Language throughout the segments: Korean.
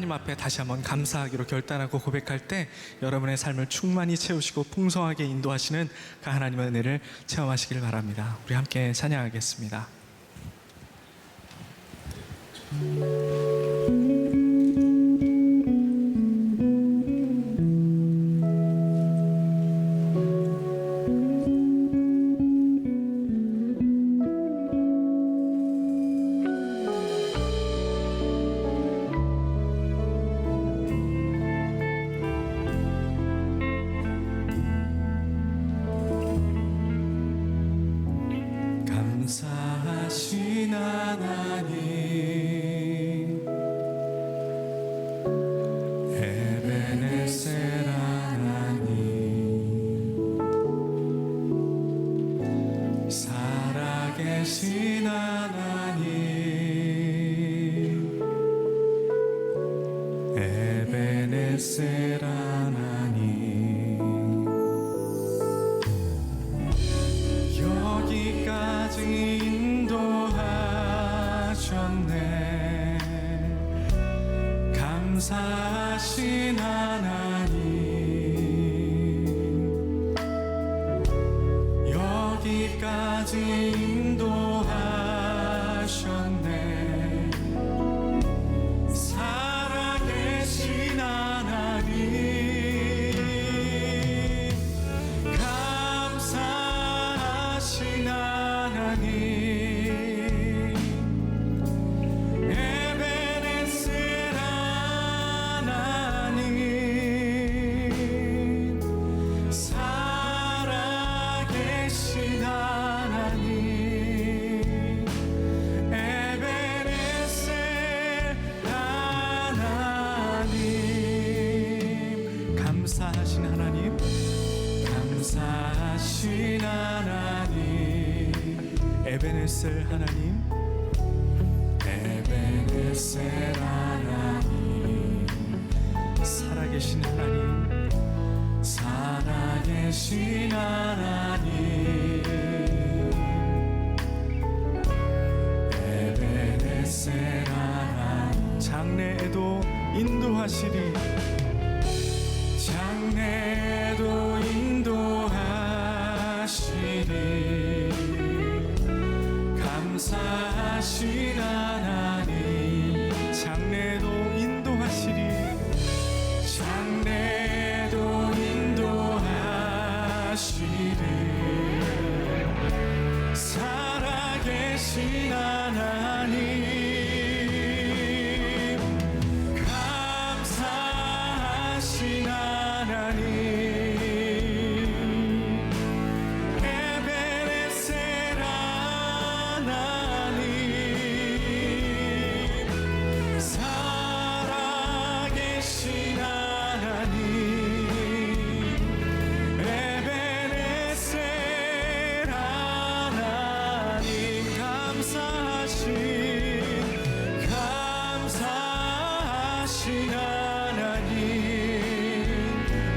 하나님 앞에 다시 한번 감사하기로 결단하고 고백할 때 여러분의 삶을 충만히 채우시고 풍성하게 인도하시는 그 하나님의 은혜를 체험하시길 바랍니다. 우리 함께 찬양하겠습니다. 감사하신 하나님, 에베네셀 하나님, 살아계신 하나님, 에베네셀 하나님, 여기까지 인도하셨네. 감사하신 하나님, 여기까지 인도하셨네. 살아계신 하나님, 감사하신 하나님, 에베네셀 하나님, 살아계신 하나님, 에베네셀 하나님, 감사하신 하나님, 감사하신 하나님, 에베네셀 하나님, 에베네셀 하나님, 살아계신 하나님, 살아계신 하나님, 에베네셀 하나님, 장래에도 인도하시리, 장래에도 인도하시리, 감사하신 하나님, 장래에도 인도하시리, 장래에도 인도하시리, 살아계신 하나님, 감사하신 하나님, 에베네셀 하나님, 살아계신 하나님, 에베네셀 하나님, 감사하신 하나님,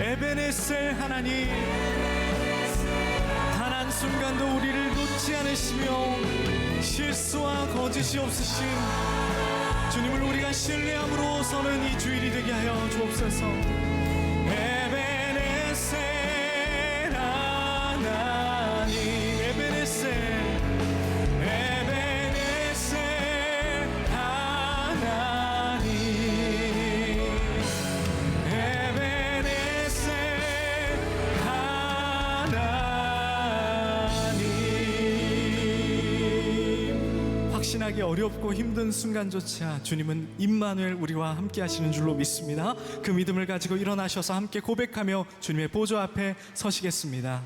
에베네셀 하나님, 단 한순간도 우리를 놓지 않으시며 실수와 거짓이 없으신 주님을 우리가 신뢰함으로서는 이 주일이 되게 하여 주옵소서. 에베네셀 하나님, 에베네셀, 에베네셀 하나님, 에베네셀 하나님. 확신하기 어렵고 힘든 순간조차 주님은 임마누엘 우리와 함께 하시는 줄로 믿습니다. 그 믿음을 가지고 일어나셔서 함께 고백하며 주님의 보좌 앞에 서시겠습니다.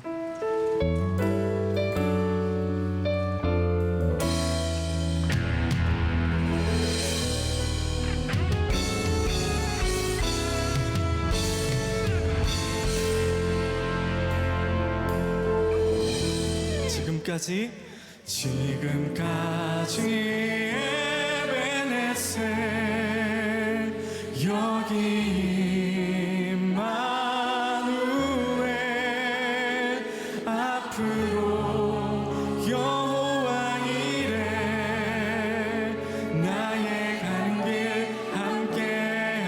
지금까지 에베네셀, 여기 임마누엘, 앞으로 여호와 이레, 나의 가는 길 함께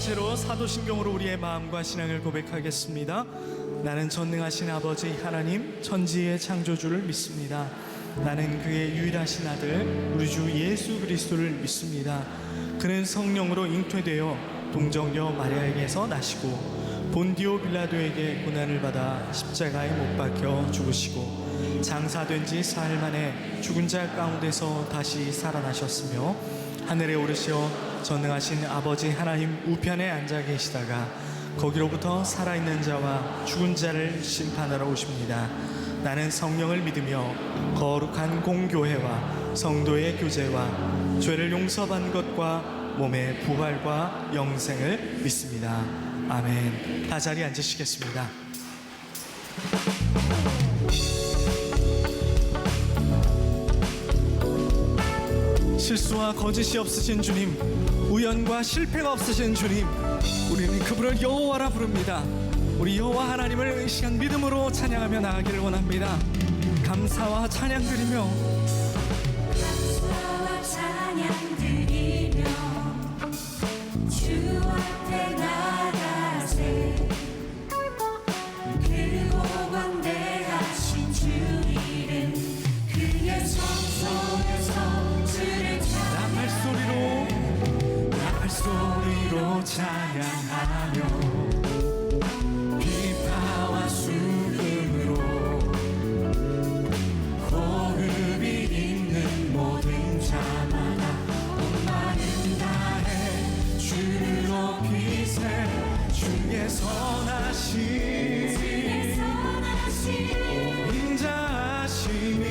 번째로 사도신경으로 우리의 마음과 신앙을 고백하겠습니다. 나는 전능하신 아버지 하나님 천지의 창조주를 믿습니다. 나는 그의 유일하신 아들 우리 주 예수 그리스도를 믿습니다. 그는 성령으로 잉태되어 동정녀 마리아에게서 나시고 본디오 빌라도에게 고난을 받아 십자가에 못 박혀 죽으시고 장사된 지 사흘 만에 죽은 자 가운데서 다시 살아나셨으며 하늘에 오르시어 전능하신 아버지 하나님 우편에 앉아 계시다가 거기로부터 살아있는 자와 죽은 자를 심판하러 오십니다. 나는 성령을 믿으며 거룩한 공교회와 성도의 교제와 죄를 용서받는 것과 몸의 부활과 영생을 믿습니다. 아멘. 다 자리에 앉으시겠습니다. 실수와 거짓이 없으신 주님, 우연과 실패가 없으신 주님, 우리는 그분을 여호와라 부릅니다. 우리 여호와 하나님을 이 시간 믿음으로 찬양하며 나가기를 원합니다. 감사와 찬양 드리며 주 앞에 나가세 그리고 광대하신 주 이름 그의 성소에서 주를 나팔소리로 찬양하며 비파와 수금으로 호흡이 있는 모든 자마다 온 마음 다해 주를 높이세. 주의 선하심 인자하심이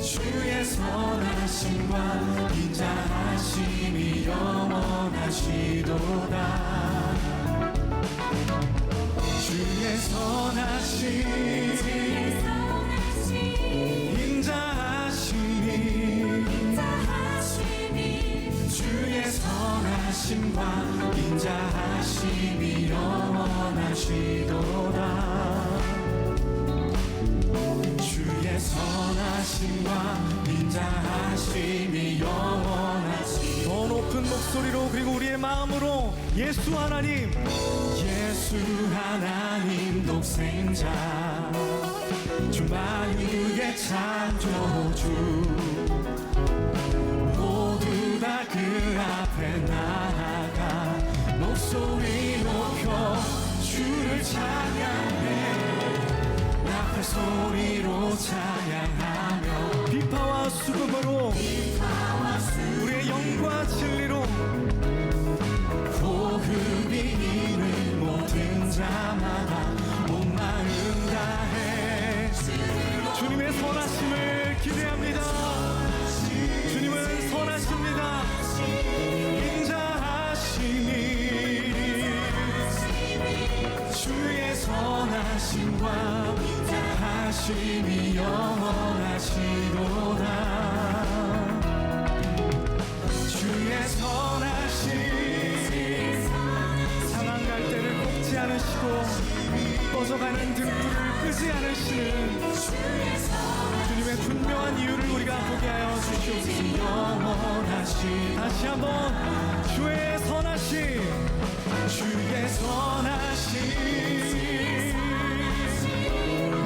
주의 선하심과 인자하심이 영원하시도다. 주의 선하심 인자하심이 주의 선하심과 인자하심이 영원하시도다. 주의 선하심과 인자하심이 영원하시. 더 높은 목소리로 그리고 우리의 마음으로 예수 하나님, 예수 하나님 독생자 주 만유의 창조주 모두 다 그 앞에 나아가 목소리 높여 주를 찬양해. 나팔소리로 찬양하며 비파와 수금으로 우리의 영과 진리로 호흡이 있는 모든 자마다 온 마음 다해 주님의 선하심을 기대합니다. 주님은 선하십니다. 인자하심이 주의 선하심과 인자하심이 영원하시도다. 주의 선하심 상한 갈대를 꺾지 않으시고 꺼져가는 등불을 끄지 않으시는 주님의 분명한 이유를 우리가 보게 하여 주시옵소서. 영원하시. 다시 한번 주의 선하심 주의 선하심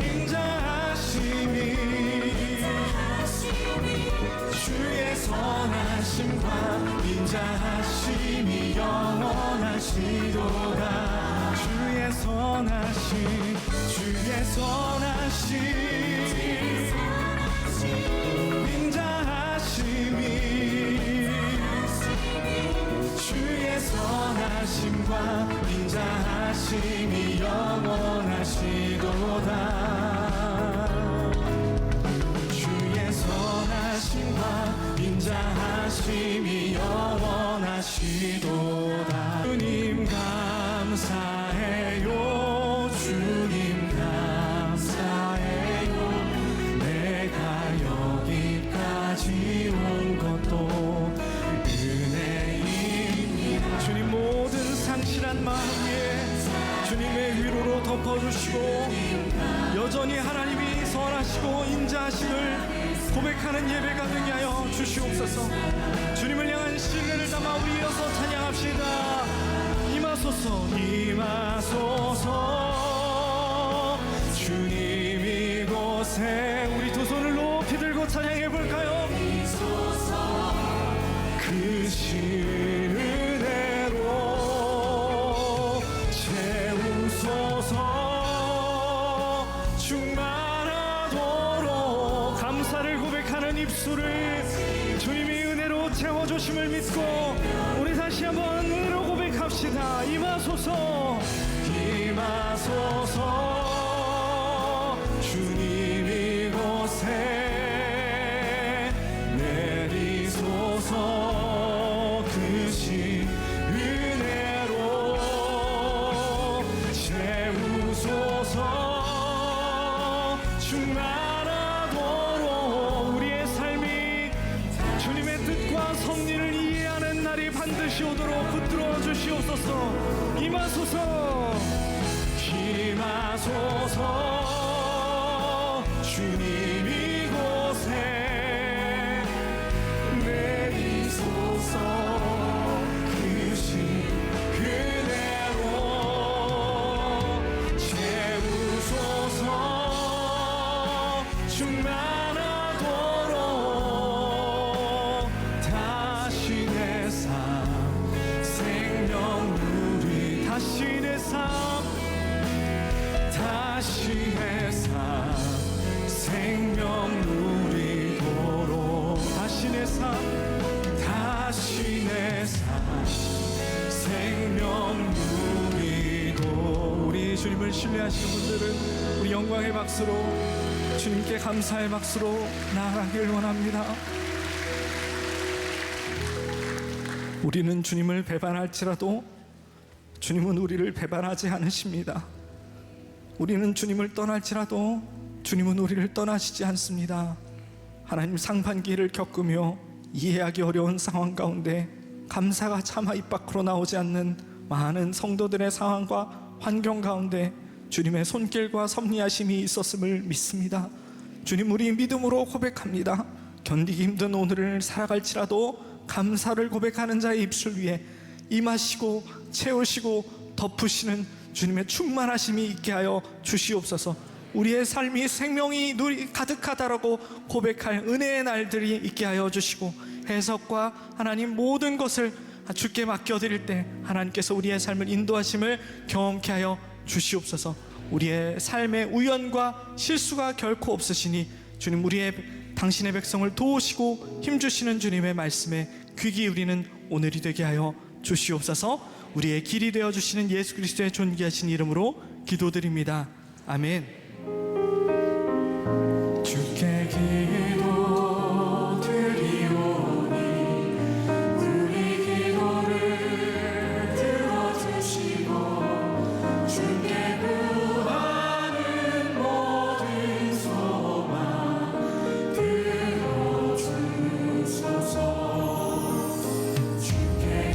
인자하심이 주의 선하심과 인자하심이 영원하시도다. 주의 선하심 주의 선하심 인자하심이 주의 선하심과 인자하심이 영원하시도다. 주의 선하심과 인자하심이 영원하시도다. 주님 감사해요. 주님 감사해요. 내가 여기까지 온 것도 은혜입니다. 주님 모든 상실한 마음 위에 주님의 위로로 덮어주시고 여전히 하나님이 선하시고 인자하심을 고백하는 예배가 되게 하여 주시옵소서. 주님을 향한 신뢰를 담아 우리 여섯 임하소서 임하소서 주님 이곳에 우리 두 손을 높이 들고 찬양해 볼까요? 그 은혜로 채우소서 충만하도록 감사를 고백하는 입술을 주님이 은혜로 채워주심을 믿고 우리 다시 한번 은혜로 고백합시다. 임하소서 임하소서 주님 이곳에 내리소서 그 신 은혜로 채우소서 충만하도록 우리의 삶이 주님의 뜻과 섭리를 이해하는 날이 반드시 오도록 붙들어 주시옵소서. 임하소서 임하소서 주님 이곳에 내리소서 그 신 은혜로 채우소서 충만하도록 다시 내 삶 생명누리 다시 내 삶 다시 내 삶 생명 누리도록 다시 내 삶 다시 내 삶 생명 누리도록 우리 주님을 신뢰하시는 분들은 우리 영광의 박수로 주님께 감사의 박수로 나아가길 원합니다. 우리는 주님을 배반할지라도 주님은 우리를 배반하지 않으십니다. 우리는 주님을 떠날지라도 주님은 우리를 떠나시지 않습니다. 하나님 상반기를 겪으며 이해하기 어려운 상황 가운데 감사가 차마 입 밖으로 나오지 않는 많은 성도들의 상황과 환경 가운데 주님의 손길과 섭리하심이 있었음을 믿습니다. 주님 우리 믿음으로 고백합니다. 견디기 힘든 오늘을 살아갈지라도 감사를 고백하는 자의 입술 위에 임하시고 채우시고 덮으시는 주님의 충만하심이 있게 하여 주시옵소서. 우리의 삶이 생명이 가득하다라고 고백할 은혜의 날들이 있게 하여 주시고 해석과 하나님 모든 것을 주께 맡겨드릴 때 하나님께서 우리의 삶을 인도하심을 경험케 하여 주시옵소서. 우리의 삶의 우연과 실수가 결코 없으시니 주님 당신의 백성을 도우시고 힘주시는 주님의 말씀에 귀 기울이는 오늘이 되게 하여 주시옵소서. 우리의 길이 되어주시는 예수 그리스도의 존귀하신 이름으로 기도드립니다. 아멘. 주께 기도드리오니 우리 기도를 들어주시고 주께 구하는 모든 소망 들어주소서. 주께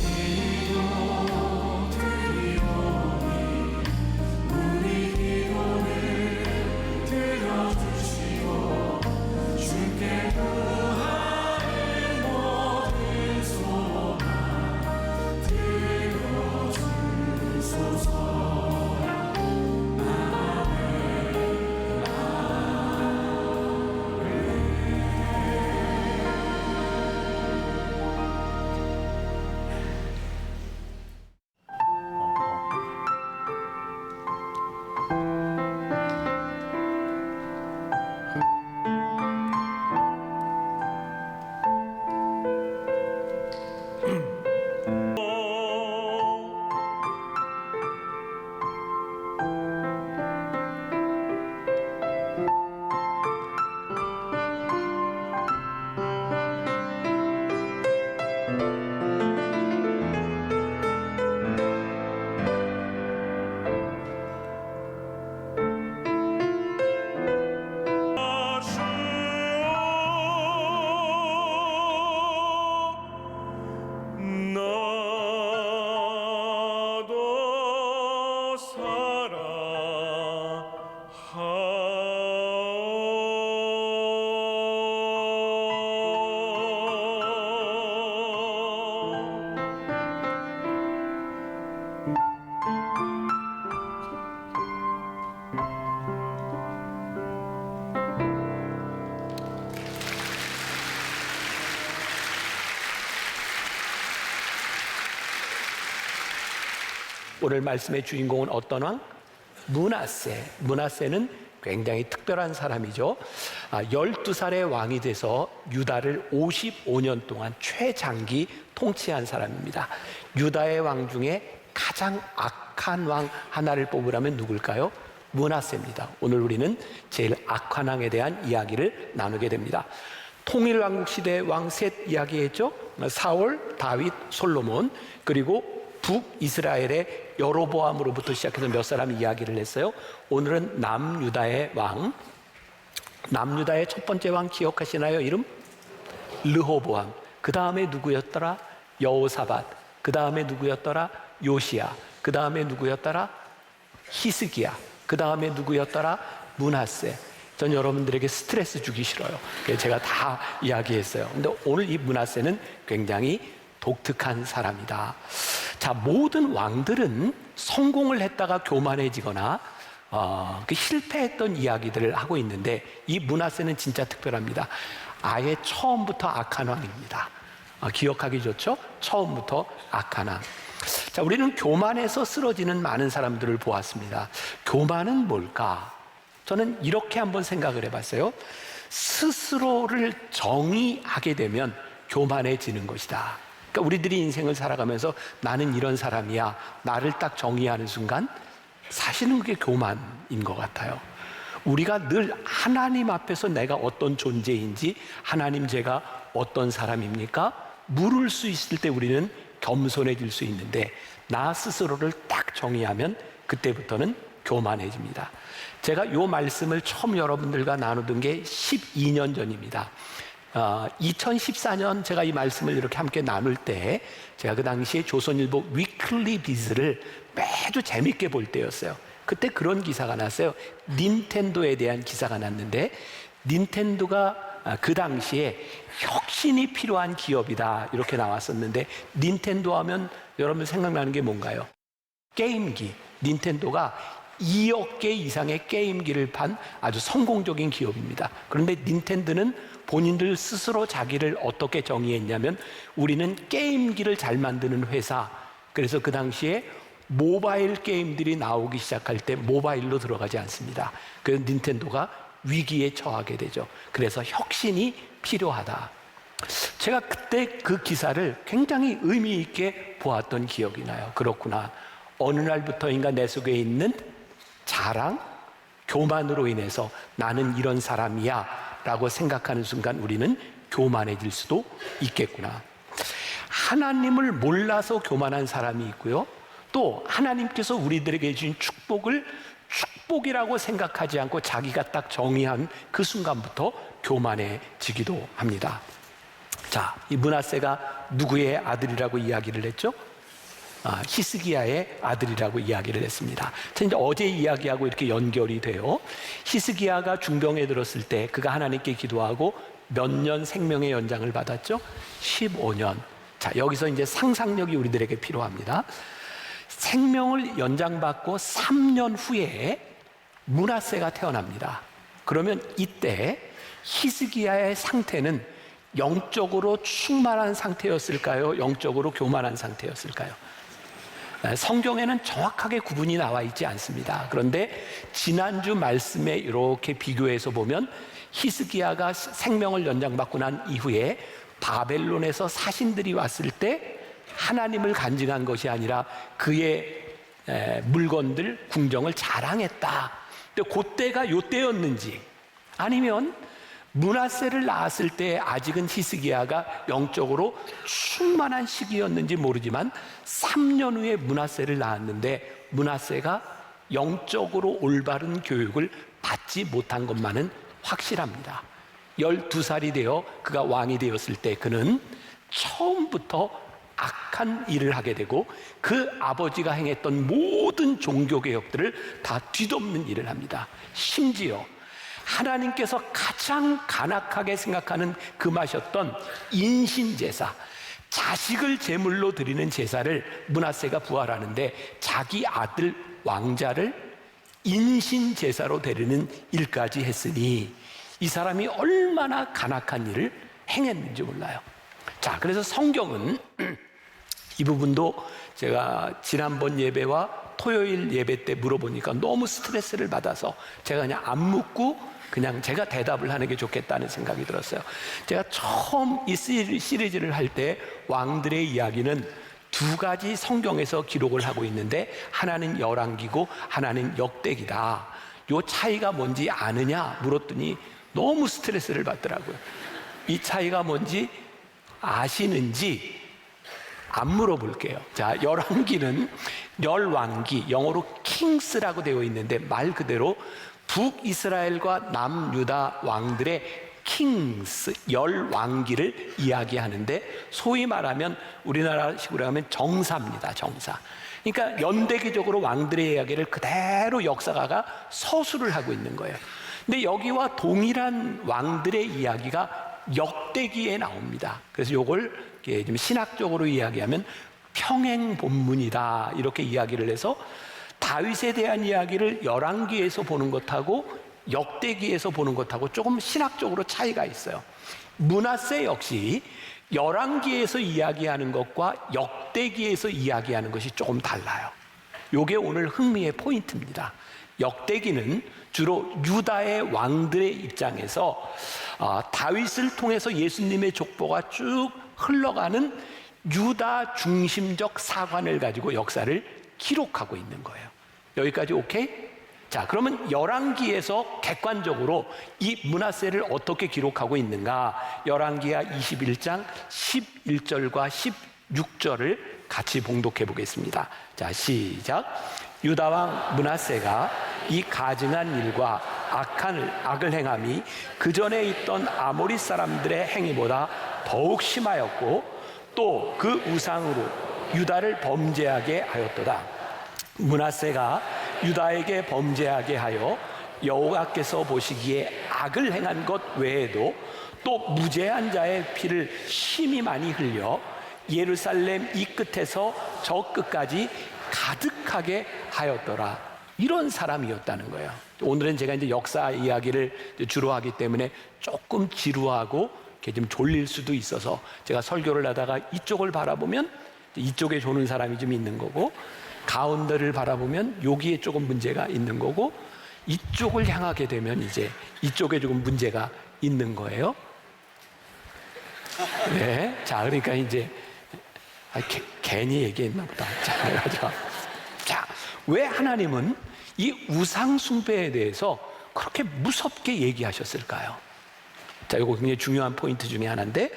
오늘 말씀의 주인공은 어떤 왕? 므낫세. 므낫세는 굉장히 특별한 사람이죠. 12살의 왕이 돼서 유다를 55년 동안 최장기 통치한 사람입니다. 유다의 왕 중에 가장 악한 왕 하나를 뽑으라면 누굴까요? 므낫세입니다. 오늘 우리는 제일 악한 왕에 대한 이야기를 나누게 됩니다. 통일왕국 시대 왕 셋 이야기했죠. 사울, 다윗, 솔로몬, 그리고 북이스라엘의 여로보암으로부터 시작해서 몇 사람이 이야기를 했어요. 오늘은 남유다의 왕, 남유다의 첫 번째 왕 기억하시나요? 이름? 르호보암. 그 다음에 누구였더라? 여호사밧. 그 다음에 누구였더라? 요시야. 그 다음에 누구였더라? 히스기야. 그 다음에 누구였더라? 므낫세. 전 여러분들에게 스트레스 주기 싫어요. 그래서 제가 다 이야기했어요. 근데 오늘 이 므낫세는 굉장히 독특한 사람이다. 자, 모든 왕들은 성공을 했다가 교만해지거나 실패했던 이야기들을 하고 있는데 이 므낫세는 진짜 특별합니다. 아예 처음부터 악한 왕입니다. 기억하기 좋죠? 처음부터 악한 왕. 자, 우리는 교만해서 쓰러지는 많은 사람들을 보았습니다. 교만은 뭘까? 저는 이렇게 한번 생각을 해봤어요. 스스로를 정의하게 되면 교만해지는 것이다. 그러니까 우리들이 인생을 살아가면서 나는 이런 사람이야, 나를 딱 정의하는 순간 사실은 그게 교만인 것 같아요. 우리가 늘 하나님 앞에서 내가 어떤 존재인지, 하나님 제가 어떤 사람입니까? 물을 수 있을 때 우리는 겸손해질 수 있는데 나 스스로를 딱 정의하면 그때부터는 교만해집니다. 제가 이 말씀을 처음 여러분들과 나누던 게 12년 전입니다. 2014년 제가 이 말씀을 이렇게 함께 나눌 때 제가 그 당시에 조선일보 위클리 비즈를 매주 재밌게 볼 때였어요. 그때 그런 기사가 났어요. 닌텐도에 대한 기사가 났는데 닌텐도가 그 당시에 혁신이 필요한 기업이다 이렇게 나왔었는데 닌텐도 하면 여러분 생각나는 게 뭔가요? 게임기. 닌텐도가 2억 개 이상의 게임기를 판 아주 성공적인 기업입니다. 그런데 닌텐도는 본인들 스스로 자기를 어떻게 정의했냐면 우리는 게임기를 잘 만드는 회사. 그래서 그 당시에 모바일 게임들이 나오기 시작할 때 모바일로 들어가지 않습니다. 그래서 닌텐도가 위기에 처하게 되죠. 그래서 혁신이 필요하다. 제가 그때 그 기사를 굉장히 의미 있게 보았던 기억이 나요. 그렇구나. 어느 날부터인가 내 속에 있는 자랑, 교만으로 인해서 나는 이런 사람이야 라고 생각하는 순간 우리는 교만해질 수도 있겠구나. 하나님을 몰라서 교만한 사람이 있고요. 또 하나님께서 우리들에게 주신 축복을 축복이라고 생각하지 않고 자기가 딱 정의한 그 순간부터 교만해지기도 합니다. 자, 이 므낫세가 누구의 아들이라고 이야기를 했죠? 히스기야의 아들이라고 이야기를 했습니다. 이제 어제 이야기하고 이렇게 연결이 돼요. 히스기야가 중병에 들었을 때 그가 하나님께 기도하고 몇 년 생명의 연장을 받았죠? 15년. 자, 여기서 이제 상상력이 우리들에게 필요합니다. 생명을 연장받고 3년 후에 므낫세가 태어납니다. 그러면 이때 히스기야의 상태는 영적으로 충만한 상태였을까요? 영적으로 교만한 상태였을까요? 성경에는 정확하게 구분이 나와 있지 않습니다. 그런데 지난주 말씀에 이렇게 비교해서 보면 히스기야가 생명을 연장받고 난 이후에 바벨론에서 사신들이 왔을 때 하나님을 간증한 것이 아니라 그의 물건들, 궁정을 자랑했다. 근데 그때가 요때였는지 아니면 므낫세를 낳았을 때 아직은 히스기야가 영적으로 충만한 시기였는지 모르지만 3년 후에 므낫세를 낳았는데 므낫세가 영적으로 올바른 교육을 받지 못한 것만은 확실합니다. 12살이 되어 그가 왕이 되었을 때 그는 처음부터 악한 일을 하게 되고 그 아버지가 행했던 모든 종교개혁들을 다 뒤덮는 일을 합니다. 심지어 하나님께서 가장 간악하게 생각하는 금하셨던 인신제사, 자식을 제물로 드리는 제사를 므낫세가 부활하는데 자기 아들 왕자를 인신제사로 드리는 일까지 했으니 이 사람이 얼마나 간악한 일을 행했는지 몰라요. 자, 그래서 성경은 이 부분도 제가 지난번 예배와 토요일 예배 때 물어보니까 너무 스트레스를 받아서 제가 그냥 안 묻고 그냥 제가 대답을 하는 게 좋겠다는 생각이 들었어요. 제가 처음 이 시리즈를 할 때 왕들의 이야기는 두 가지 성경에서 기록을 하고 있는데 하나는 열왕기고 하나는 역대기다. 요 차이가 뭔지 아느냐 물었더니 너무 스트레스를 받더라고요. 이 차이가 뭔지 아시는지 안 물어볼게요. 자, 열왕기는 열왕기, 영어로 킹스라고 되어 있는데 말 그대로 북이스라엘과 남유다 왕들의 킹스, 열왕기를 이야기하는데 소위 말하면 우리나라식으로 하면 정사입니다. 정사. 그러니까 연대기적으로 왕들의 이야기를 그대로 역사가가 서술을 하고 있는 거예요. 근데 여기와 동일한 왕들의 이야기가 역대기에 나옵니다. 그래서 이걸 좀 신학적으로 이야기하면 평행본문이다 이렇게 이야기를 해서 다윗에 대한 이야기를 열왕기에서 보는 것하고 역대기에서 보는 것하고 조금 신학적으로 차이가 있어요. 므낫세 역시 열왕기에서 이야기하는 것과 역대기에서 이야기하는 것이 조금 달라요. 이게 오늘 흥미의 포인트입니다. 역대기는 주로 유다의 왕들의 입장에서 다윗을 통해서 예수님의 족보가 쭉 흘러가는 유다 중심적 사관을 가지고 역사를 기록하고 있는 거예요. 여기까지 오케이? 자, 그러면 열왕기에서 객관적으로 이 므낫세를 어떻게 기록하고 있는가? 열왕기하 21장 11절과 16절을 같이 봉독해 보겠습니다. 자, 시작. 유다 왕 므낫세가 이 가증한 일과 악을 행함이 그 전에 있던 아모리 사람들의 행위보다 더욱 심하였고 또 그 우상으로 유다를 범죄하게 하였도다. 므낫세가 유다에게 범죄하게 하여 여호와께서 보시기에 악을 행한 것 외에도 또 무죄한 자의 피를 심히 많이 흘려 예루살렘 이 끝에서 저 끝까지 가득하게 하였더라. 이런 사람이었다는 거예요. 오늘은 제가 이제 역사 이야기를 주로 하기 때문에 조금 지루하고 이렇게 좀 졸릴 수도 있어서 제가 설교를 하다가 이쪽을 바라보면 이쪽에 조는 사람이 좀 있는 거고 가운데를 바라보면 여기에 조금 문제가 있는 거고 이쪽을 향하게 되면 이제 이쪽에 조금 문제가 있는 거예요. 네, 자 그러니까 이제 괜히 얘기했나 보다. 자, 왜 하나님은 이 우상 숭배에 대해서 그렇게 무섭게 얘기하셨을까요? 자, 이거 굉장히 중요한 포인트 중에 하나인데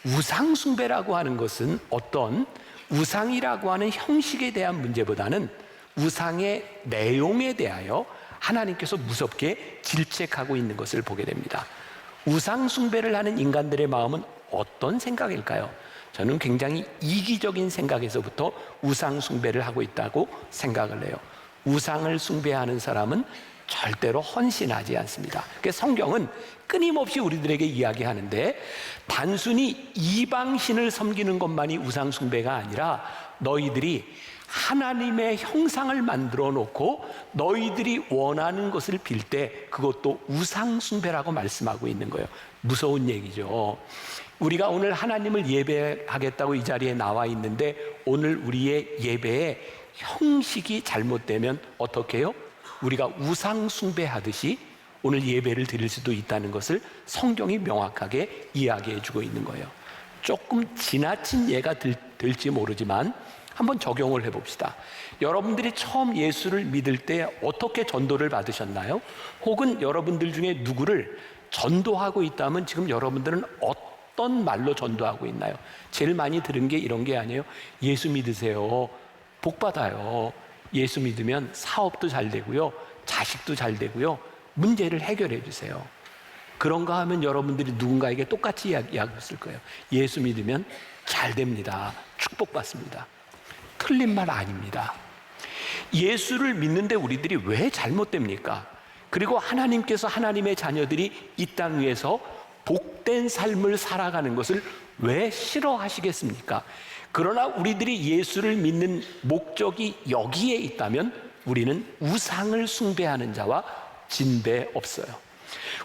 우상 숭배라고 하는 것은 어떤 우상이라고 하는 형식에 대한 문제보다는 우상의 내용에 대하여 하나님께서 무섭게 질책하고 있는 것을 보게 됩니다. 우상 숭배를 하는 인간들의 마음은 어떤 생각일까요? 저는 굉장히 이기적인 생각에서부터 우상 숭배를 하고 있다고 생각을 해요. 우상을 숭배하는 사람은 절대로 헌신하지 않습니다. 그래서 성경은 끊임없이 우리들에게 이야기하는데 단순히 이방신을 섬기는 것만이 우상 숭배가 아니라 너희들이 하나님의 형상을 만들어 놓고 너희들이 원하는 것을 빌 때 그것도 우상 숭배라고 말씀하고 있는 거예요. 무서운 얘기죠. 우리가 오늘 하나님을 예배하겠다고 이 자리에 나와 있는데 오늘 우리의 예배의 형식이 잘못되면 어떻게 해요? 우리가 우상 숭배하듯이 오늘 예배를 드릴 수도 있다는 것을 성경이 명확하게 이야기해 주고 있는 거예요. 조금 지나친 예가 될지 모르지만 한번 적용을 해봅시다. 여러분들이 처음 예수를 믿을 때 어떻게 전도를 받으셨나요? 혹은 여러분들 중에 누구를 전도하고 있다면 지금 여러분들은 어떤 말로 전도하고 있나요? 제일 많이 들은 게 이런 게 아니에요. 예수 믿으세요. 복 받아요. 예수 믿으면 사업도 잘 되고요. 자식도 잘 되고요. 문제를 해결해 주세요. 그런가 하면 여러분들이 누군가에게 똑같이 이야기했을 거예요. 예수 믿으면 잘 됩니다. 축복받습니다. 틀린 말 아닙니다. 예수를 믿는데 우리들이 왜 잘못됩니까? 그리고 하나님께서 하나님의 자녀들이 이 땅 위에서 복된 삶을 살아가는 것을 왜 싫어하시겠습니까? 그러나 우리들이 예수를 믿는 목적이 여기에 있다면 우리는 우상을 숭배하는 자와 진배 없어요.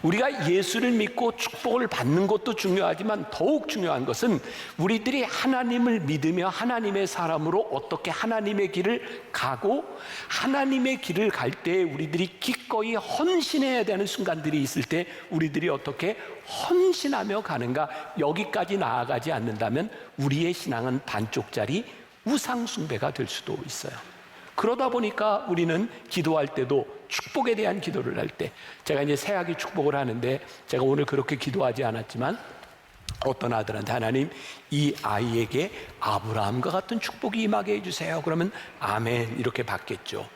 우리가 예수를 믿고 축복을 받는 것도 중요하지만 더욱 중요한 것은 우리들이 하나님을 믿으며 하나님의 사람으로 어떻게 하나님의 길을 가고 하나님의 길을 갈 때 우리들이 기꺼이 헌신해야 되는 순간들이 있을 때 우리들이 어떻게 헌신하며 가는가, 여기까지 나아가지 않는다면 우리의 신앙은 반쪽짜리 우상숭배가 될 수도 있어요. 그러다 보니까 우리는 기도할 때도 축복에 대한 기도를 할 때, 제가 이제 새아기 축복을 하는데 제가 오늘 그렇게 기도하지 않았지만 어떤 아들한테 하나님 이 아이에게 아브라함과 같은 축복이 임하게 해주세요. 그러면 아멘 이렇게 받겠죠.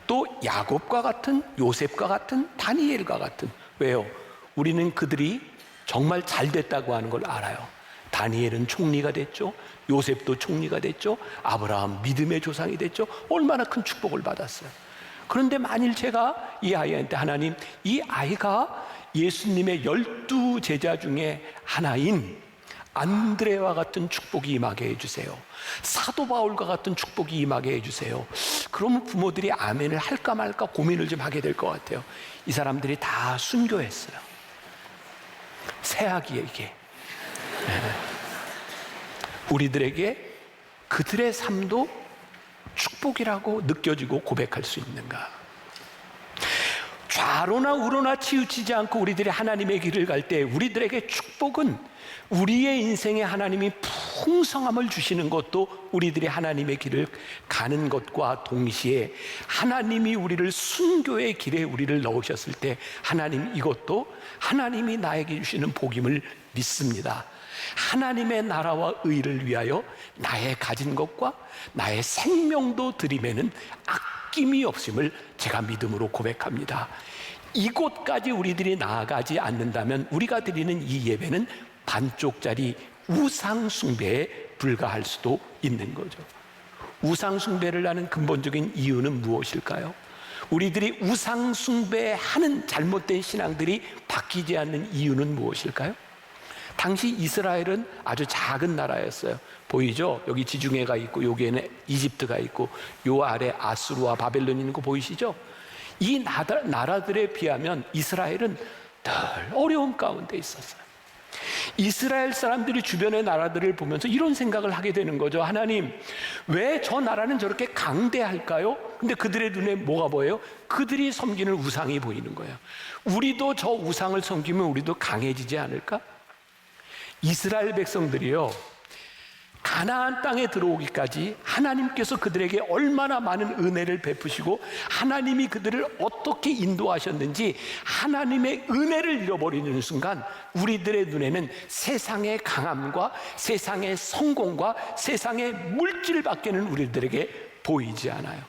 또 야곱과 같은, 요셉과 같은, 다니엘과 같은. 왜요? 우리는 그들이 정말 잘 됐다고 하는 걸 알아요. 다니엘은 총리가 됐죠. 요셉도 총리가 됐죠. 아브라함 믿음의 조상이 됐죠. 얼마나 큰 축복을 받았어요. 그런데 만일 제가 이 아이한테 하나님 이 아이가 예수님의 12 제자 중에 하나인 안드레와 같은 축복이 임하게 해주세요. 사도 바울과 같은 축복이 임하게 해주세요. 그러면 부모들이 아멘을 할까 말까 고민을 좀 하게 될 것 같아요. 이 사람들이 다 순교했어요. 새아기에게. 우리들에게 그들의 삶도 축복이라고 느껴지고 고백할 수 있는가? 좌로나 우로나 치우치지 않고 우리들이 하나님의 길을 갈 때 우리들에게 축복은 우리의 인생에 하나님이 풍성함을 주시는 것도 우리들이 하나님의 길을 가는 것과 동시에 하나님이 우리를 순교의 길에 우리를 넣으셨을 때 하나님 이것도 하나님이 나에게 주시는 복임을 믿습니다. 하나님의 나라와 의를 위하여 나의 가진 것과 나의 생명도 들이매는 아낌이 없음을 제가 믿음으로 고백합니다. 이곳까지 우리들이 나아가지 않는다면 우리가 드리는 이 예배는 반쪽짜리 우상숭배에 불과할 수도 있는 거죠. 우상숭배를 하는 근본적인 이유는 무엇일까요? 우리들이 우상숭배하는 잘못된 신앙들이 바뀌지 않는 이유는 무엇일까요? 당시 이스라엘은 아주 작은 나라였어요. 보이죠? 여기 지중해가 있고 여기에는 이집트가 있고 요 아래 아수르와 바벨론이 있는 거 보이시죠? 이 나라들에 비하면 이스라엘은 늘 어려움 가운데 있었어요. 이스라엘 사람들이 주변의 나라들을 보면서 이런 생각을 하게 되는 거죠. 하나님, 왜 저 나라는 저렇게 강대할까요? 근데 그들의 눈에 뭐가 보여요? 그들이 섬기는 우상이 보이는 거예요. 우리도 저 우상을 섬기면 우리도 강해지지 않을까? 이스라엘 백성들이요, 가나안 땅에 들어오기까지 하나님께서 그들에게 얼마나 많은 은혜를 베푸시고 하나님이 그들을 어떻게 인도하셨는지 하나님의 은혜를 잃어버리는 순간 우리들의 눈에는 세상의 강함과 세상의 성공과 세상의 물질밖에는 우리들에게 보이지 않아요.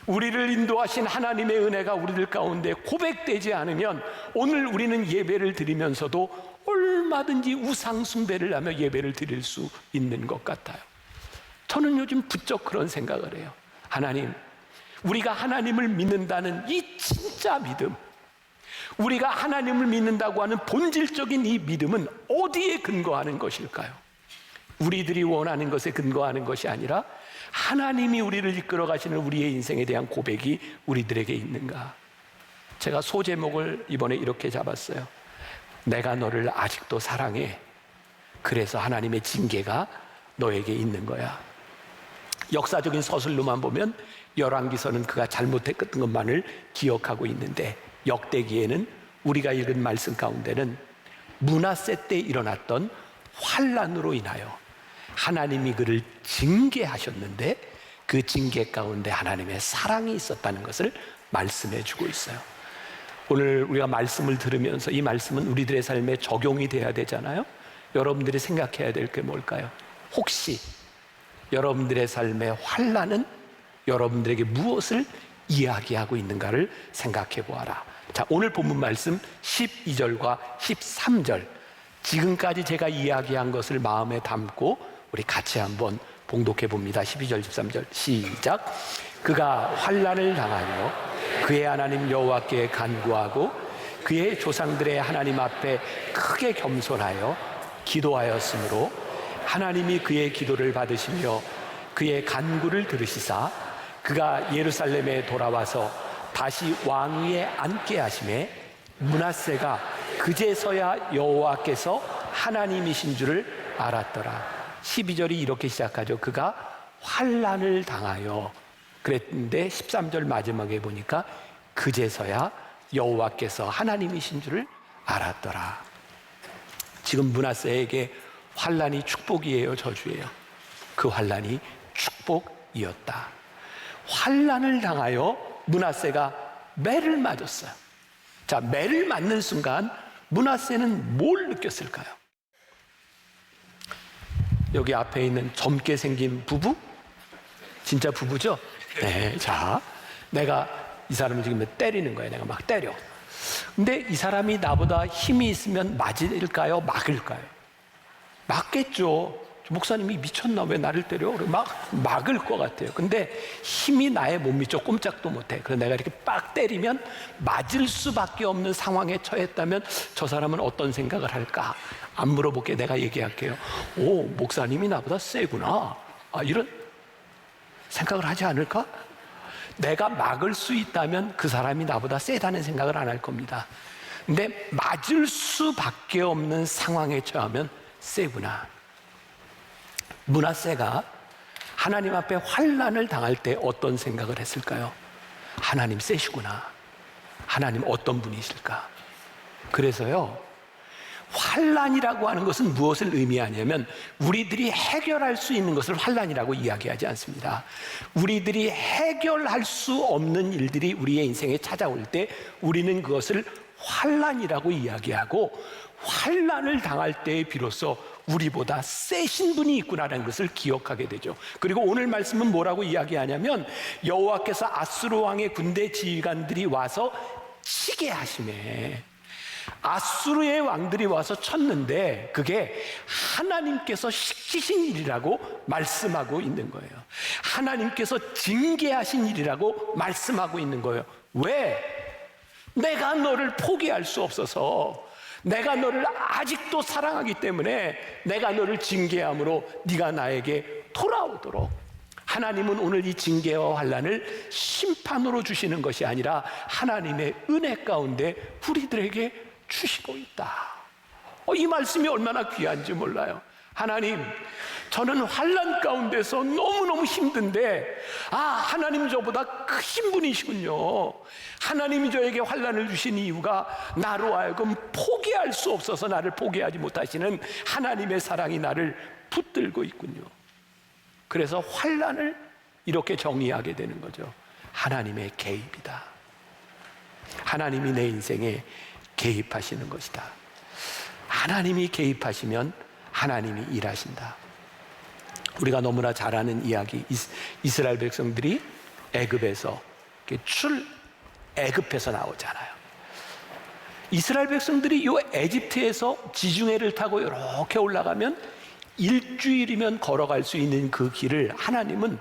우리를 인도하신 하나님의 은혜가 우리들 가운데 고백되지 않으면 오늘 우리는 예배를 드리면서도 얼마든지 우상숭배를 하며 예배를 드릴 수 있는 것 같아요. 저는 요즘 부쩍 그런 생각을 해요. 하나님, 우리가 하나님을 믿는다는 이 진짜 믿음, 우리가 하나님을 믿는다고 하는 본질적인 이 믿음은 어디에 근거하는 것일까요? 우리들이 원하는 것에 근거하는 것이 아니라 하나님이 우리를 이끌어 가시는 우리의 인생에 대한 고백이 우리들에게 있는가? 제가 소제목을 이번에 이렇게 잡았어요. 내가 너를 아직도 사랑해. 그래서 하나님의 징계가 너에게 있는 거야. 역사적인 서술로만 보면 열왕기서는 그가 잘못했던 것만을 기억하고 있는데 역대기에는 우리가 읽은 말씀 가운데는 므낫세 때 일어났던 환난으로 인하여 하나님이 그를 징계하셨는데 그 징계 가운데 하나님의 사랑이 있었다는 것을 말씀해 주고 있어요. 오늘 우리가 말씀을 들으면서 이 말씀은 우리들의 삶에 적용이 돼야 되잖아요. 여러분들이 생각해야 될 게 뭘까요? 혹시 여러분들의 삶의 환난은 여러분들에게 무엇을 이야기하고 있는가를 생각해 보아라. 자, 오늘 본문 말씀 12절과 13절, 지금까지 제가 이야기한 것을 마음에 담고 우리 같이 한번 봉독해 봅니다. 12절 13절 시작. 그가 환난을 당하여 그의 하나님 여호와께 간구하고 그의 조상들의 하나님 앞에 크게 겸손하여 기도하였으므로 하나님이 그의 기도를 받으시며 그의 간구를 들으시사 그가 예루살렘에 돌아와서 다시 왕위에 앉게 하심에 므낫세가 그제서야 여호와께서 하나님이신 줄을 알았더라. 12절이 이렇게 시작하죠. 그가 환난을 당하여 그랬는데 13절 마지막에 보니까 그제서야 여호와께서 하나님이신 줄을 알았더라. 지금 므낫세에게 환난이 축복이에요, 저주예요? 그 환난이 축복이었다. 환난을 당하여 므낫세가 매를 맞았어요. 자, 매를 맞는 순간 므낫세는 뭘 느꼈을까요? 여기 앞에 있는 젊게 생긴 부부? 진짜 부부죠? 네, 자, 내가 이 사람을 지금 때리는 거예요. 내가 막 때려. 근데 이 사람이 나보다 힘이 있으면 맞을까요? 막을까요? 맞겠죠. 목사님이 미쳤나? 왜 나를 때려? 막 막을 것 같아요. 근데 힘이 나의 못 미쳐 꼼짝도 못해. 그래서 내가 이렇게 빡 때리면 맞을 수밖에 없는 상황에 처했다면 저 사람은 어떤 생각을 할까? 안 물어볼게. 내가 얘기할게요. 오, 목사님이 나보다 세구나. 이런 생각을 하지 않을까? 내가 막을 수 있다면 그 사람이 나보다 세다는 생각을 안 할 겁니다. 근데 맞을 수밖에 없는 상황에 처하면 세구나. 므낫세가 하나님 앞에 환난을 당할 때 어떤 생각을 했을까요? 하나님 세시구나. 하나님 어떤 분이실까? 그래서요, 환난이라고 하는 것은 무엇을 의미하냐면 우리들이 해결할 수 있는 것을 환난이라고 이야기하지 않습니다. 우리들이 해결할 수 없는 일들이 우리의 인생에 찾아올 때 우리는 그것을 환난이라고 이야기하고, 환난을 당할 때에 비로소 우리보다 세신 분이 있구나라는 것을 기억하게 되죠. 그리고 오늘 말씀은 뭐라고 이야기하냐면 여호와께서 아수르 왕의 군대 지휘관들이 와서 치게 하시매. 아수르의 왕들이 와서 쳤는데 그게 하나님께서 시키신 일이라고 말씀하고 있는 거예요. 하나님께서 징계하신 일이라고 말씀하고 있는 거예요. 왜? 내가 너를 포기할 수 없어서, 내가 너를 아직도 사랑하기 때문에 내가 너를 징계함으로 네가 나에게 돌아오도록. 하나님은 오늘 이 징계와 환난을 심판으로 주시는 것이 아니라 하나님의 은혜 가운데 우리들에게 주시고 있다. 이 말씀이 얼마나 귀한지 몰라요. 하나님, 저는 환난 가운데서 너무너무 힘든데 하나님 저보다 크신 분이시군요. 하나님이 저에게 환난을 주신 이유가 나로 하여금 포기할 수 없어서 나를 포기하지 못하시는 하나님의 사랑이 나를 붙들고 있군요. 그래서 환난을 이렇게 정의하게 되는 거죠. 하나님의 개입이다. 하나님이 내 인생에 개입하시는 것이다. 하나님이 개입하시면 하나님이 일하신다. 우리가 너무나 잘 아는 이야기, 이스라엘 백성들이 애굽에서 애굽에서 나오잖아요. 이스라엘 백성들이 이 에집트에서 지중해를 타고 이렇게 올라가면 일주일이면 걸어갈 수 있는 그 길을 하나님은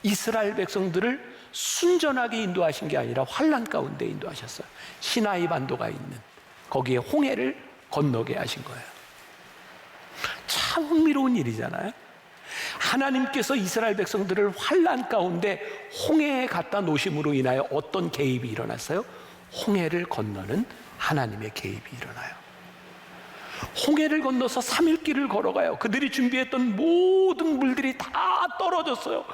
이스라엘 백성들을 순전하게 인도하신 게 아니라 환난 가운데 인도하셨어요. 시나이 반도가 있는 거기에 홍해를 건너게 하신 거예요. 참 흥미로운 일이잖아요. 하나님께서 이스라엘 백성들을 환난 가운데 홍해에 갖다 놓으심으로 인하여 어떤 개입이 일어났어요? 홍해를 건너는 하나님의 개입이 일어나요. 홍해를 건너서 3일 길을 걸어가요. 그들이 준비했던 모든 물들이 다 떨어졌어요.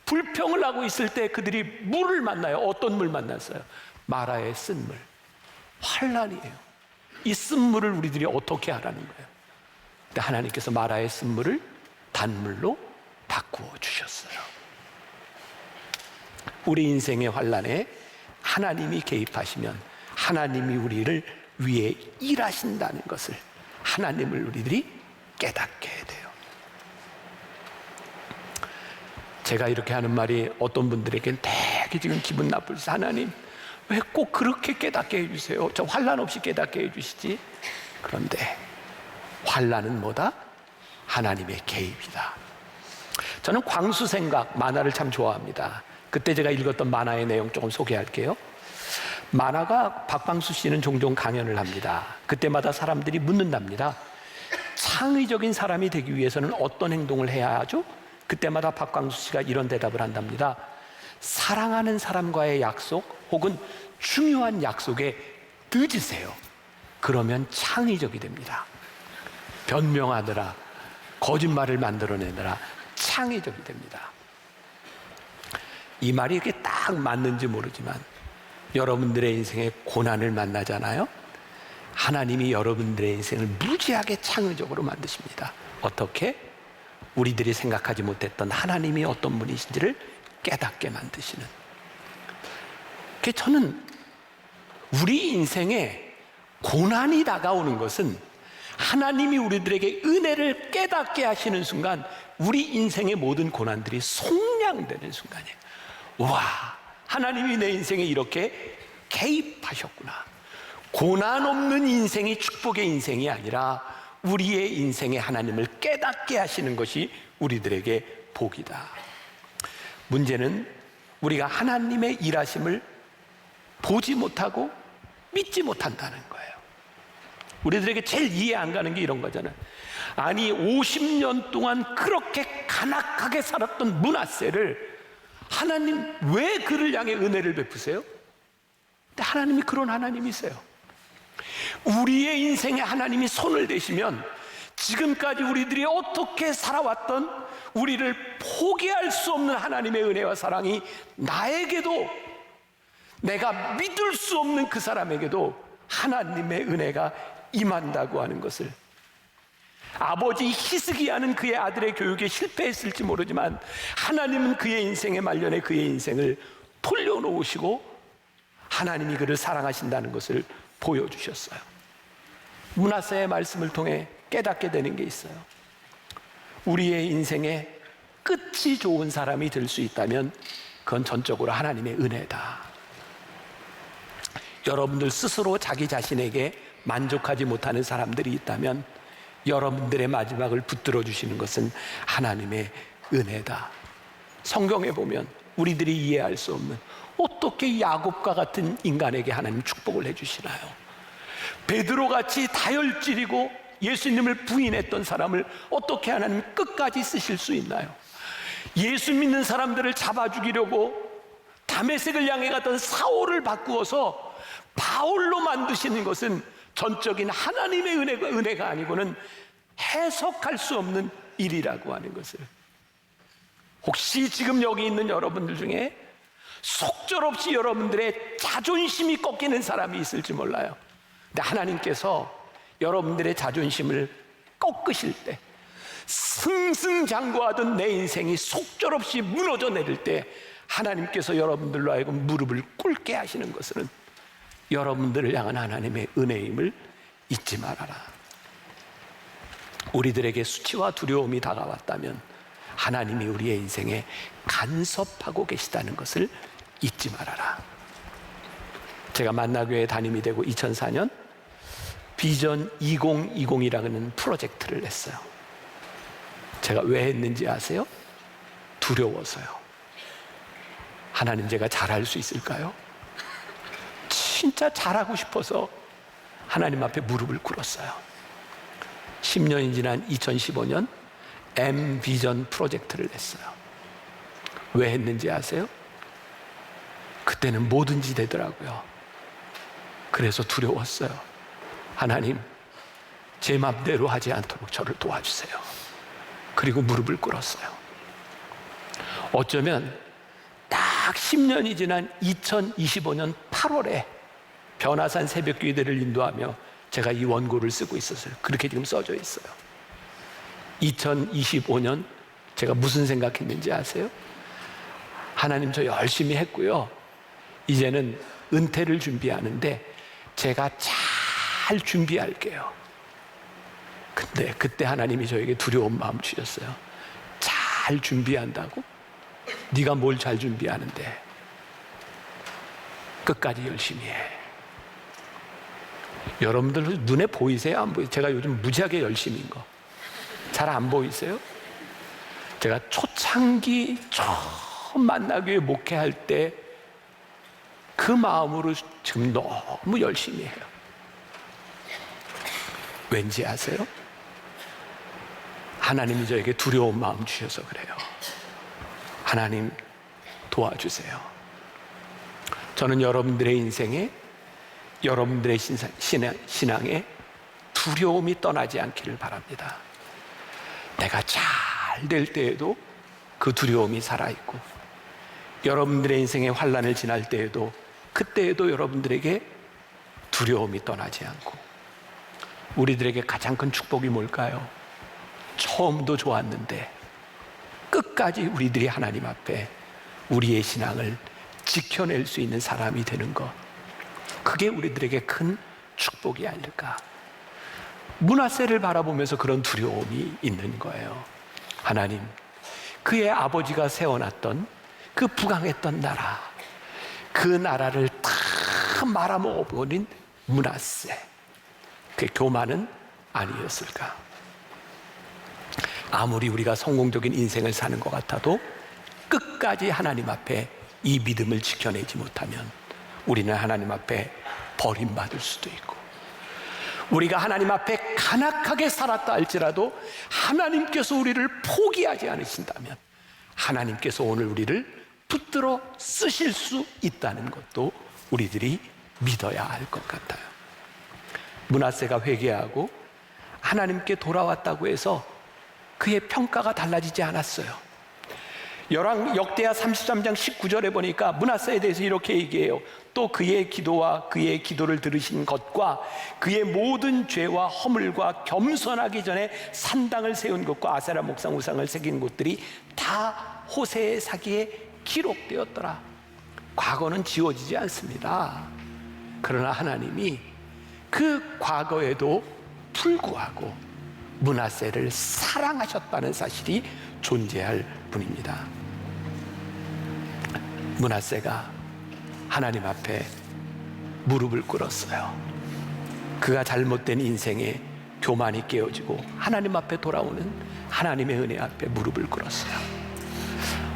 불평을 하고 있을 때 그들이 물을 만나요. 어떤 물 만났어요? 마라의 쓴물. 환난이에요. 이 쓴물을 우리들이 어떻게 하라는 거예요? 근데 하나님께서 마라의 쓴물을 단물로 바꾸어 주셨어요. 우리 인생의 환난에 하나님이 개입하시면 하나님이 우리를 위해 일하신다는 것을, 하나님을 우리들이 깨닫게 돼요. 제가 이렇게 하는 말이 어떤 분들에게는 되게 지금 기분 나쁠 수, 하나님 왜 꼭 그렇게 깨닫게 해주세요? 저 환난 없이 깨닫게 해주시지. 그런데 환난은 뭐다? 하나님의 개입이다. 저는 광수생각 만화를 참 좋아합니다. 그때 제가 읽었던 만화의 내용 조금 소개할게요. 만화가 박광수 씨는 종종 강연을 합니다. 그때마다 사람들이 묻는답니다. 창의적인 사람이 되기 위해서는 어떤 행동을 해야 하죠? 그때마다 박광수 씨가 이런 대답을 한답니다. 사랑하는 사람과의 약속 혹은 중요한 약속에 늦으세요. 그러면 창의적이 됩니다. 변명하느라, 거짓말을 만들어내느라 창의적이 됩니다. 이 말이 이렇게 딱 맞는지 모르지만 여러분들의 인생에 고난을 만나잖아요. 하나님이 여러분들의 인생을 무지하게 창의적으로 만드십니다. 어떻게? 우리들이 생각하지 못했던 하나님이 어떤 분이신지를 깨닫게 만드시는. 저는 우리 인생에 고난이 다가오는 것은 하나님이 우리들에게 은혜를 깨닫게 하시는 순간 우리 인생의 모든 고난들이 속량되는 순간이에요. 와, 하나님이 내 인생에 이렇게 개입하셨구나. 고난 없는 인생이 축복의 인생이 아니라 우리의 인생에 하나님을 깨닫게 하시는 것이 우리들에게 복이다. 문제는 우리가 하나님의 일하심을 보지 못하고 믿지 못한다는 거예요. 우리들에게 제일 이해 안 가는 게 이런 거잖아요. 아니 50년 동안 그렇게 간악하게 살았던 므낫세를 하나님 왜 그를 향해 은혜를 베푸세요? 근데 하나님이 그런 하나님이세요. 우리의 인생에 하나님이 손을 대시면 지금까지 우리들이 어떻게 살아왔던 우리를 포기할 수 없는 하나님의 은혜와 사랑이 나에게도, 내가 믿을 수 없는 그 사람에게도 하나님의 은혜가 임한다고 하는 것을, 아버지 히스기야는 그의 아들의 교육에 실패했을지 모르지만 하나님은 그의 인생의 말년에 그의 인생을 돌려놓으시고 하나님이 그를 사랑하신다는 것을 보여주셨어요. 므낫세의 말씀을 통해 깨닫게 되는 게 있어요. 우리의 인생에 끝이 좋은 사람이 될 수 있다면 그건 전적으로 하나님의 은혜다. 여러분들 스스로 자기 자신에게 만족하지 못하는 사람들이 있다면 여러분들의 마지막을 붙들어 주시는 것은 하나님의 은혜다. 성경에 보면 우리들이 이해할 수 없는, 어떻게 야곱과 같은 인간에게 하나님 축복을 해주시나요? 베드로같이 다혈질이고 예수님을 부인했던 사람을 어떻게 하나님 끝까지 쓰실 수 있나요? 예수 믿는 사람들을 잡아 죽이려고 다메섹을 향해 갔던 사울을 바꾸어서 바울로 만드시는 것은 전적인 하나님의 은혜가 아니고는 해석할 수 없는 일이라고 하는 것을, 혹시 지금 여기 있는 여러분들 중에 속절없이 여러분들의 자존심이 꺾이는 사람이 있을지 몰라요. 근데 하나님께서 여러분들의 자존심을 꺾으실 때, 승승장구하던 내 인생이 속절없이 무너져 내릴 때 하나님께서 여러분들로 하여금 무릎을 꿇게 하시는 것은 여러분들을 향한 하나님의 은혜임을 잊지 말아라. 우리들에게 수치와 두려움이 다가왔다면 하나님이 우리의 인생에 간섭하고 계시다는 것을 잊지 말아라. 제가 만나교회 담임이 되고 2004년 비전 2020이라는 프로젝트를 했어요. 제가 왜 했는지 아세요? 두려워서요. 하나님, 제가 잘할 수 있을까요? 진짜 잘하고 싶어서 하나님 앞에 무릎을 꿇었어요. 10년이 지난 2015년 M비전 프로젝트를 했어요. 왜 했는지 아세요? 그때는 뭐든지 되더라고요. 그래서 두려웠어요. 하나님, 제 맘대로 하지 않도록 저를 도와주세요. 그리고 무릎을 꿇었어요. 어쩌면 딱 10년이 지난 2025년 8월에 변화산 새벽기도를 인도하며 제가 이 원고를 쓰고 있었어요. 그렇게 지금 써져 있어요. 2025년 제가 무슨 생각했는지 아세요? 하나님, 저 열심히 했고요. 이제는 은퇴를 준비하는데 제가 잘 준비할게요. 근데 그때 하나님이 저에게 두려운 마음 주셨어요. 잘 준비한다고? 네가 뭘 잘 준비하는데? 끝까지 열심히 해. 여러분들 눈에 보이세요? 안 보이세요? 제가 요즘 무지하게 열심히인 거 잘 안 보이세요? 제가 초창기 처음 만나교회 목회할 때 그 마음으로 지금 너무 열심히 해요. 왠지 아세요? 하나님이 저에게 두려운 마음 주셔서 그래요. 하나님, 도와주세요. 저는 여러분들의 인생에 여러분들의 신앙에 두려움이 떠나지 않기를 바랍니다. 내가 잘 될 때에도 그 두려움이 살아있고, 여러분들의 인생의 환난을 지날 때에도 그때에도 여러분들에게 두려움이 떠나지 않고, 우리들에게 가장 큰 축복이 뭘까요? 처음도 좋았는데 끝까지 우리들이 하나님 앞에 우리의 신앙을 지켜낼 수 있는 사람이 되는 것, 그게 우리들에게 큰 축복이 아닐까. 므낫세를 바라보면서 그런 두려움이 있는 거예요. 하나님, 그의 아버지가 세워놨던 그 부강했던 나라, 그 나라를 다 말아먹어버린 므낫세, 그 교만은 아니었을까? 아무리 우리가 성공적인 인생을 사는 것 같아도 끝까지 하나님 앞에 이 믿음을 지켜내지 못하면 우리는 하나님 앞에 버림받을 수도 있고, 우리가 하나님 앞에 간악하게 살았다 할지라도 하나님께서 우리를 포기하지 않으신다면 하나님께서 오늘 우리를 붙들어 쓰실 수 있다는 것도 우리들이 믿어야 할 것 같아요. 므낫세가 회개하고 하나님께 돌아왔다고 해서 그의 평가가 달라지지 않았어요. 역대하 33장 19절에 보니까 므낫세에 대해서 이렇게 얘기해요. 또 그의 기도와 그의 기도를 들으신 것과 그의 모든 죄와 허물과 겸손하기 전에 산당을 세운 것과 아세라 목상 우상을 새긴 곳들이 다 호세의 사기에 기록되었더라. 과거는 지워지지 않습니다. 그러나 하나님이 그 과거에도 불구하고 므낫세를 사랑하셨다는 사실이 존재할 뿐입니다. 므낫세가 하나님 앞에 무릎을 꿇었어요. 그가 잘못된 인생에 교만이 깨어지고 하나님 앞에 돌아오는 하나님의 은혜 앞에 무릎을 꿇었어요.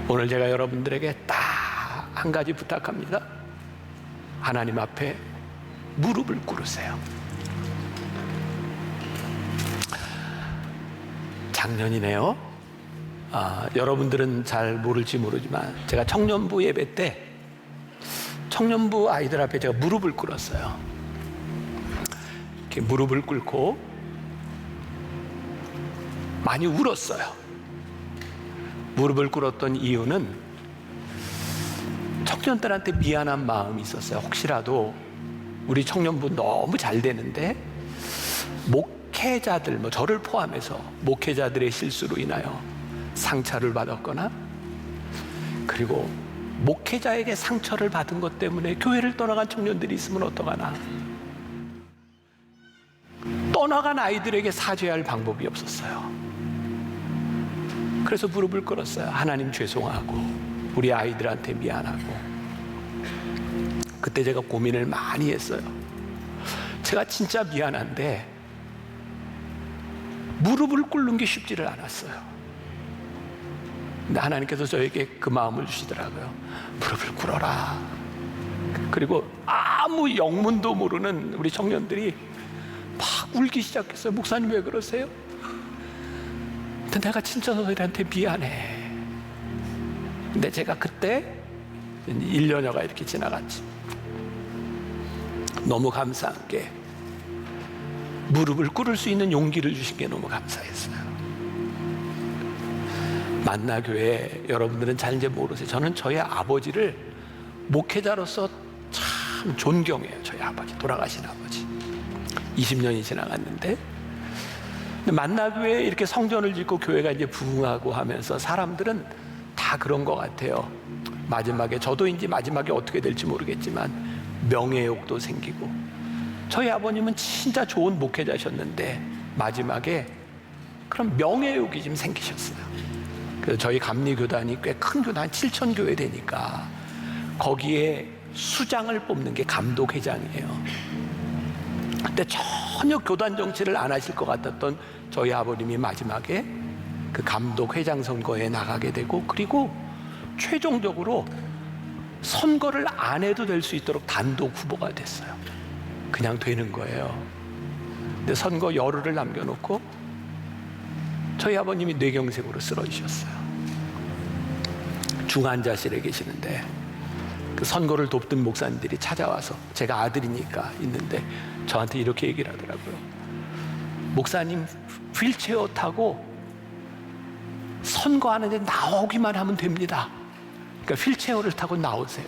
오늘 제가 여러분들에게 딱 한 가지 부탁합니다. 하나님 앞에 무릎을 꿇으세요. 작년이네요. 여러분들은 잘 모를지 모르지만 제가 청년부 예배 때 청년부 아이들 앞에 제가 무릎을 꿇었어요. 이렇게 무릎을 꿇고 많이 울었어요. 무릎을 꿇었던 이유는 청년들한테 미안한 마음이 있었어요. 혹시라도 우리 청년부 너무 잘 되는데 목회자들, 저를 포함해서 목회자들의 실수로 인하여 상처를 받았거나, 그리고 목회자에게 상처를 받은 것 때문에 교회를 떠나간 청년들이 있으면 어떡하나. 떠나간 아이들에게 사죄할 방법이 없었어요. 그래서 무릎을 꿇었어요. 하나님 죄송하고 우리 아이들한테 미안하고. 그때 제가 고민을 많이 했어요. 제가 진짜 미안한데 무릎을 꿇는 게 쉽지를 않았어요. 근데 하나님께서 저에게 그 마음을 주시더라고요. 무릎을 꿇어라. 그리고 아무 영문도 모르는 우리 청년들이 막 울기 시작했어요. 목사님 왜 그러세요? 근데 내가 진짜 너희들한테 미안해. 근데 제가 그때 1년여가 이렇게 지나갔지. 너무 감사한 게 무릎을 꿇을 수 있는 용기를 주신 게 너무 감사했어요. 만나교회 여러분들은 잘 이제 모르세요. 저는 저희 아버지를 목회자로서 참 존경해요. 저희 아버지, 돌아가신 아버지. 20년이 지나갔는데 만나교회에 이렇게 성전을 짓고 교회가 이제 부흥하고 하면서 사람들은 다 그런 것 같아요. 마지막에 저도 이제 마지막에 어떻게 될지 모르겠지만 명예욕도 생기고, 저희 아버님은 진짜 좋은 목회자셨는데 마지막에 그런 명예욕이 좀 생기셨어요. 그래서 저희 감리교단이 꽤 큰 교단, 7천 교회 되니까 거기에 수장을 뽑는 게 감독회장이에요. 그때 전혀 교단 정치를 안 하실 것 같았던 저희 아버님이 마지막에 그 감독회장 선거에 나가게 되고, 그리고 최종적으로 선거를 안 해도 될 수 있도록 단독 후보가 됐어요. 그냥 되는 거예요. 근데 선거 열흘을 남겨놓고 저희 아버님이 뇌경색으로 쓰러지셨어요. 중환자실에 계시는데 그 그 선거를 돕던 목사님들이 찾아와서 제가 아들이니까 있는데 저한테 이렇게 얘기를 하더라고요. 목사님 휠체어 타고 선거하는데 나오기만 하면 됩니다. 그러니까 휠체어를 타고 나오세요.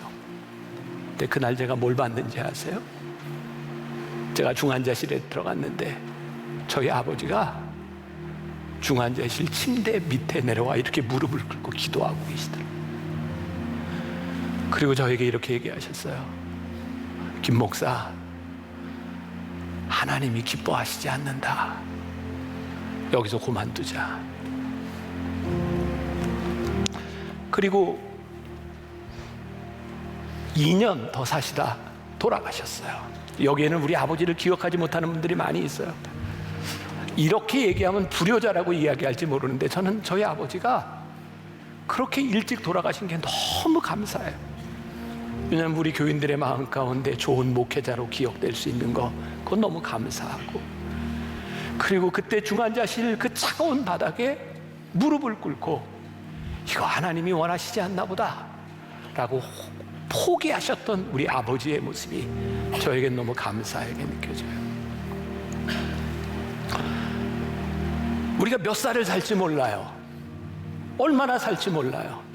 근데 그날 제가 뭘 봤는지 아세요? 제가 중환자실에 들어갔는데 저희 아버지가 중환자실 침대 밑에 내려와 이렇게 무릎을 꿇고 기도하고 계시더라고요. 그리고 저에게 이렇게 얘기하셨어요. 김 목사, 하나님이 기뻐하시지 않는다. 여기서 그만두자. 그리고 2년 더 사시다 돌아가셨어요. 여기에는 우리 아버지를 기억하지 못하는 분들이 많이 있어요. 이렇게 얘기하면 불효자라고 이야기할지 모르는데 저는 저희 아버지가 그렇게 일찍 돌아가신 게 너무 감사해요. 왜냐하면 우리 교인들의 마음 가운데 좋은 목회자로 기억될 수 있는 거, 그건 너무 감사하고, 그리고 그때 중환자실 그 차가운 바닥에 무릎을 꿇고 이거 하나님이 원하시지 않나 보다 라고 포기하셨던 우리 아버지의 모습이 저에겐 너무 감사하게 느껴져요. 우리가 몇 살을 살지 몰라요. 얼마나 살지 몰라요.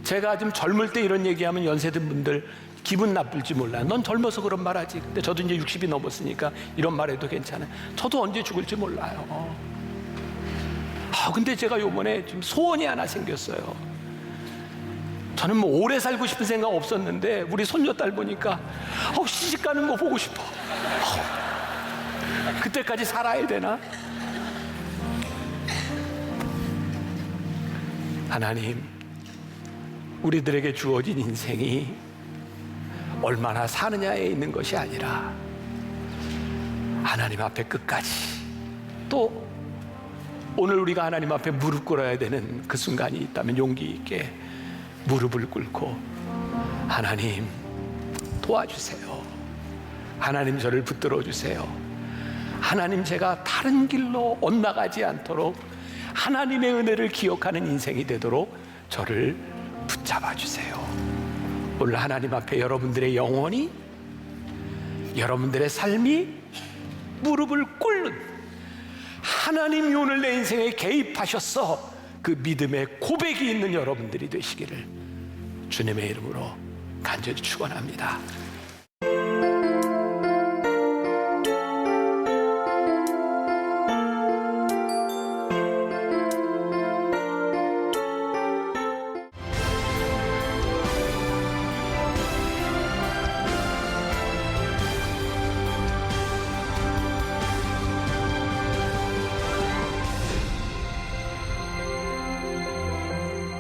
제가 좀 젊을 때 이런 얘기하면 연세든 분들 기분 나쁠지 몰라요. 넌 젊어서 그런 말 하지. 근데 저도 이제 60이 넘었으니까 이런 말 해도 괜찮아요. 저도 언제 죽을지 몰라요. 근데 제가 요번에 좀 소원이 하나 생겼어요. 저는 뭐 오래 살고 싶은 생각 없었는데 우리 손녀딸 보니까 시집 가는 거 보고 싶어. 그때까지 살아야 되나? 하나님, 우리들에게 주어진 인생이 얼마나 사느냐에 있는 것이 아니라 하나님 앞에 끝까지, 또 오늘 우리가 하나님 앞에 무릎 꿇어야 되는 그 순간이 있다면 용기 있게 무릎을 꿇고 하나님 도와주세요. 하나님 저를 붙들어 주세요. 하나님 제가 다른 길로 엇나가지 않도록 하나님의 은혜를 기억하는 인생이 되도록 저를 붙잡아 주세요. 오늘 하나님 앞에 여러분들의 영혼이, 여러분들의 삶이 무릎을 꿇는, 하나님이 오늘 내 인생에 개입하셔서 그 믿음의 고백이 있는 여러분들이 되시기를 주님의 이름으로 간절히 축원합니다.